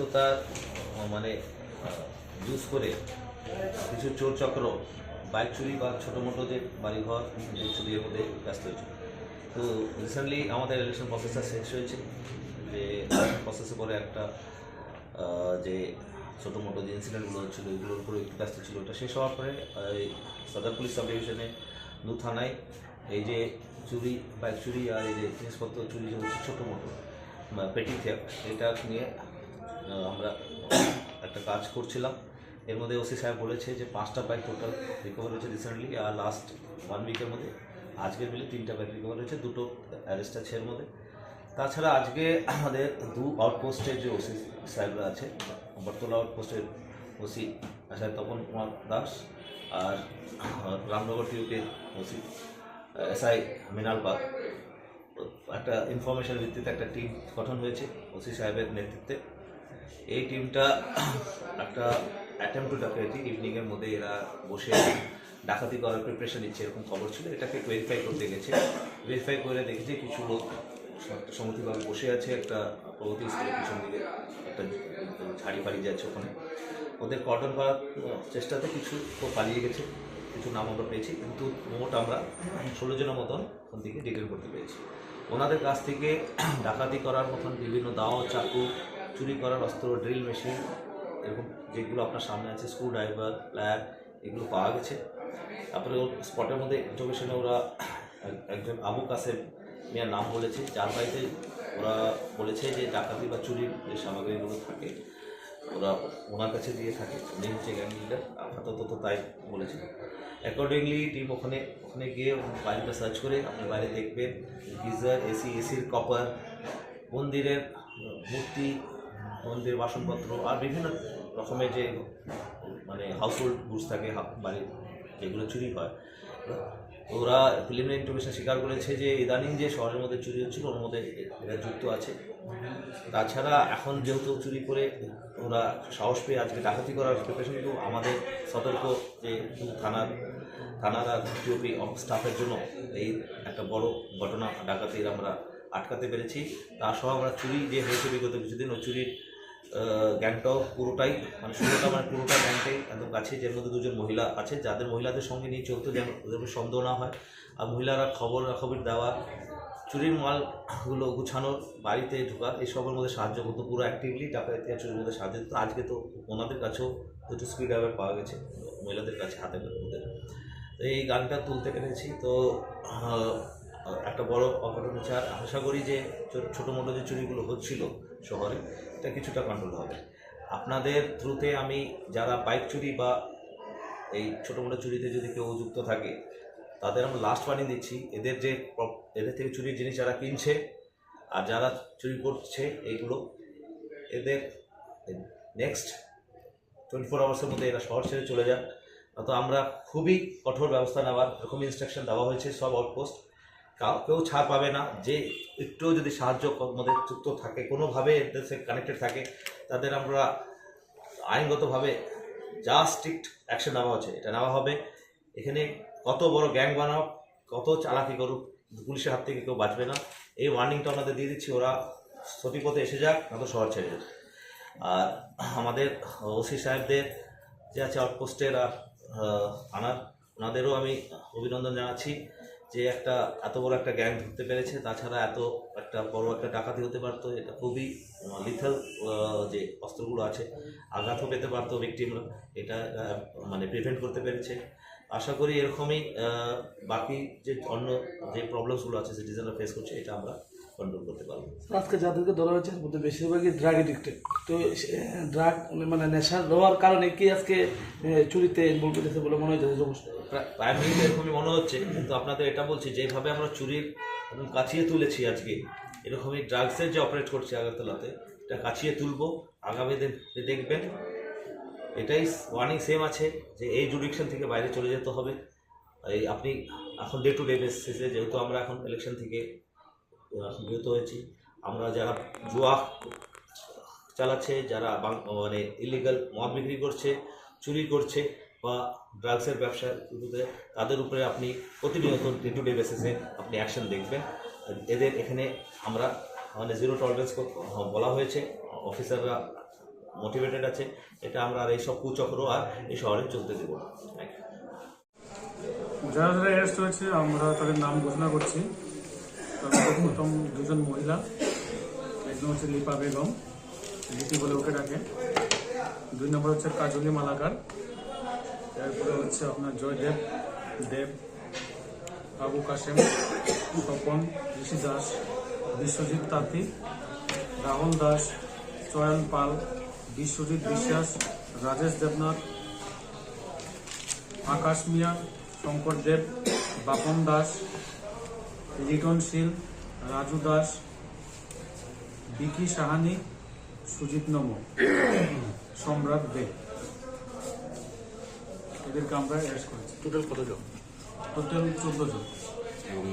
ব্যস্ততার মানে ইউজ করে কিছু চোর চক্র বাইক চুরি বা ছোটো মোটো যে বাড়িঘর যে চুরির মধ্যে ব্যস্ত হয়েছে। তো রিসেন্টলি আমাদের ইলেকশন প্রসেসটা শেষ হয়েছে, যে প্রসেসে পরে একটা যে ছোটো মোটো যে ইনসিডেন্টগুলো হচ্ছিলো এগুলোর উপরে একটু ব্যস্ত ছিল। ওটা শেষ হওয়ার পরে সদর পুলিশ সাব ডিভিশনে দু থানায় এই যে চুরি বাইক চুরি আর এই যে জিনিসপত্র চুরি যে হচ্ছে ছোটো মোটো পেটি থেফট, এটা নিয়ে আমরা একটা কাজ করছিলাম। এর মধ্যে ওসি সাহেব বলেছে যে 5টা বাইক টোটাল রিকভার হয়েছে রিসেন্টলি, আর লাস্ট 1 উইকের মধ্যে আজকের মিলে 3টা বাইক রিকভার হয়েছে, 2টো অ্যারেস্ট আছে এর মধ্যে। তাছাড়া আজকে আমাদের 2 আউটপোস্টের যে ওসি সাহেবরা আছে, বটতলা আউটপোস্টের ওসি সাহেব তপন কুমার দাস আর রামনগর টিউকের ওসি এসআই মৃণাল পাল, একটা ইনফরমেশন ভিত্তিতে একটা টিম গঠন হয়েছে ওসি সাহেবের নেতৃত্বে। এই টিমটা একটা অ্যাটেম্প টু ডাকাতি ইভিনিংয়ের মধ্যে এরা বসে ডাকাতি করার প্রিপারেশন নিচ্ছে এরকম খবর ছিল। এটাকে ভেরিফাই করতে গেছে, ভেরিফাই করে দেখেছি কিছু লোক সমতিভাবে বসে আছে একটা প্রগতি স্কুলের পিছন দিকে একটা ঝাড়ি ফাড়ি যাচ্ছে, ওখানে ওদের কর্ডন করার চেষ্টাতে কিছু তো পালিয়ে গেছে, কিছু নাম আমরা পেয়েছি, কিন্তু মোট আমরা 16 জনের মতন ওখান থেকে ডিটেন করতে পেরেছি। ওনাদের কাছ থেকে ডাকাতি করার মতন বিভিন্ন দাও, চাকু, চুরি করার অস্ত্র, ড্রিল মেশিন, এরকম যেগুলো আপনার সামনে আছে, স্ক্রু ড্রাইভার, প্ল্যাগ, এগুলো পাওয়া গেছে। তারপরে ওর স্পটের মধ্যে ইনফরমেশনে ওরা একজন আবু কাসেম মিয়ার নাম বলেছে, যার বাড়িতে ওরা বলেছে যে ডাকাতি বা চুরির যে সামগ্রীগুলো থাকে ওরা ওনার কাছে দিয়ে থাকে, উনি হচ্ছে গ্যাং লিডার, আপাতত তো তাই বলেছে। অ্যাকর্ডিংলি টিম ওখানে গিয়ে বাড়িটা সার্চ করে আপনি বাইরে দেখবেন গিজার, এসির কপার, মন্দিরের মূর্তি, মন্দির বাসনপত্র আর বিভিন্ন রকমের যে মানে হাউসহোল্ড গুডস থাকে বাড়ির যেগুলো চুরি হয়। ওরা প্রিলিমিনারি ইনফরমেশন স্বীকার করেছে যে ইদানিং যে শহরের মধ্যে চুরি হচ্ছিল ওর মধ্যে এরা যুক্ত আছে। তাছাড়া এখন যেহেতু চুরি করে ওরা সাহস পেয়ে আজকে ডাকাতি করার প্রিপারেশন, কিন্তু আমাদের সতর্ক যে থানার আর টিওপি স্টাফের জন্য এই একটা বড় ঘটনা ডাকাতির আমরা আটকাতে পেরেছি। তার সহ আমরা চুরি যে হয়েছে বিগত কিছুদিন, ওই চুরির গ্যাংটাও পুরোটাই মানে 16টা মানে পুরোটা গ্যাংটাই একদম কাছে, যার মধ্যে 2জন মহিলা আছে, যাদের মহিলাদের সঙ্গে নিয়ে চলতো যেন ওদের সন্দেহ না হয়। আর মহিলারা খবর দেওয়া, চুরির মালগুলো গুছানোর, বাড়িতে ঢোকা, এইসবের মধ্যে সাহায্য করতো, পুরো অ্যাক্টিভলি ডাকাতি আর চুরির মধ্যে সাহায্য করতো। আজকে তো ওনাদের কাছেও 2টো স্ক্রু ড্রাইভার পাওয়া গেছে মহিলাদের কাছে হাতের মধ্যে। তো এই গানটা তুলতে পেরেছি, তো একটা বড় অঘটন হচ্ছে। আর আশা করি যে ছোটো মোটো যে চুরিগুলো হচ্ছিল শহরে, এটা কিছুটা কন্ট্রোল হবে আপনাদের থ্রুতে। আমি যারা বাইক চুরি বা এই ছোটো মোটো চুরিতে যদি কেউ যুক্ত থাকে তাদের আমরা লাস্ট ওয়ার্নিং দিচ্ছি, এদের থেকে চুরির জিনিস যারা কিনছে আর যারা চুরি করছে এইগুলো, এদের নেক্সট 24 আওয়ার্সের মধ্যে এরা শহর ছেড়ে চলে যাক, তো আমরা খুবই কঠোর ব্যবস্থা নেওয়ার এরকম ইনস্ট্রাকশন দেওয়া হয়েছে সব আউটপোস্ট। কেউ ছাড় পাবে না, যে একটু যদি সাহায্য মধ্যে যুক্ত থাকে, কোনোভাবে এদের সাথে কানেক্টেড থাকে, তাদের আমরা আইনগতভাবে যা স্ট্রিক্ট অ্যাকশন নেওয়া হচ্ছে এটা নেওয়া হবে। এখানে কত বড় গ্যাং বানাও, কত চালাকি করুক, পুলিশের হাত থেকে কেউ বাঁচবে না, এই ওয়ার্নিংটা আপনাদের দিয়ে দিচ্ছি। ওরা সঠিক পথে এসে যাক, না তো শহর ছেড়ে যাক। আর আমাদের ওসি সাহেবদের যে আছে আউটপোস্টের আর থানার, ওনাদেরও আমি অভিনন্দন জানাচ্ছি যে একটা এত বড় একটা গ্যাং ধরতে পেরেছে। তাছাড়া এত একটা বড় একটা ডাকাতি হতে পারতো, এটা খুবই লিথাল যে অস্ত্রগুলো আছে, আঘাতও পেতে পারতো ভিকটিমরা, এটা মানে প্রিভেন্ট করতে পেরেছে। আশা করি এরকমই বাকি যে অন্য যে প্রবলেমসগুলো আছে সিটিজেনরা ফেস করছে, এটা আমরা কন্ট্রোল করতে পারবো। আজকে যাদেরকে ধরা হয়েছে মধ্যে বেশিরভাগই ড্রাগ এডিক্টেড, তো ড্রাগ মানে নেশার নেওয়ার কারণে কি আজকে চুরিতে ইনভলভ হয়েছে বলে মনে হচ্ছে? প্রাইমারিতে এরকমই মনে হচ্ছে, কিন্তু আপনাদের এটা বলছি যেভাবে আমরা চুরির একদম কাছিয়ে তুলেছি আজকে, এরকমই ড্রাগসের যে অপারেট করছে আগরতলাতে, এটা কাছিয়ে তুলবো। আগামী দিন দেখবেন এটাই ওয়ার্নিং সেম আছে যে এই জুডিকশন থেকে বাইরে চলে যেতে হবে। এই আপনি এখন ডে টু ডে বেসিসে, যেহেতু আমরা এখন ইলেকশন থেকে বিরত হয়েছি, আমরা যারা জুয়া চালাচ্ছে, যারা মানে ইলিগাল মদ বিক্রি করছে, চুরি করছে বা ড্রাগসের ব্যবসা, তাদের উপরে আপনি প্রতিনিয়ত ডে টু ডে বেসিসে আপনি অ্যাকশন দেখবেন। এদের এখানে আমরা মানে 0 টলারেন্স বলা হয়েছে, অফিসাররা মোটিভেটেড আছে, এটা আমরা আর এইসব কুচক্র আর এই শহরে চলতে দেবো না। Thank you. যারা যারা অ্যারেস্ট হয়েছে আমরা তাদের নাম ঘোষণা করছি। তার মধ্যে প্রথম দুজন মহিলা, একজন হচ্ছে লিপা বেগম, লিপি বলে ওকে ডাকে। 2 নম্বর হচ্ছে কাজলি মালাকার, এরপরে হচ্ছে আপনার জয়দেব দেব, আবু কাশেম, স্বপন, ঋষি দাস, বিশ্বজিৎ তাঁতি, রাহুল দাস, চয়ন পাল, বিশ্বজিৎ বিশ্বাস, রাজেশ দেবনাথ, আকাশ মিয়া, শঙ্কর দেব, বাপন দাস, লিটন শীল, রাজু দাস, বিকি সাহানি, সুজিত নমো, সম্রাট দে, এদেরকে আমরা অ্যারেস্ট করেছি। টোটাল কতজন? টোটাল 14 জন। এবং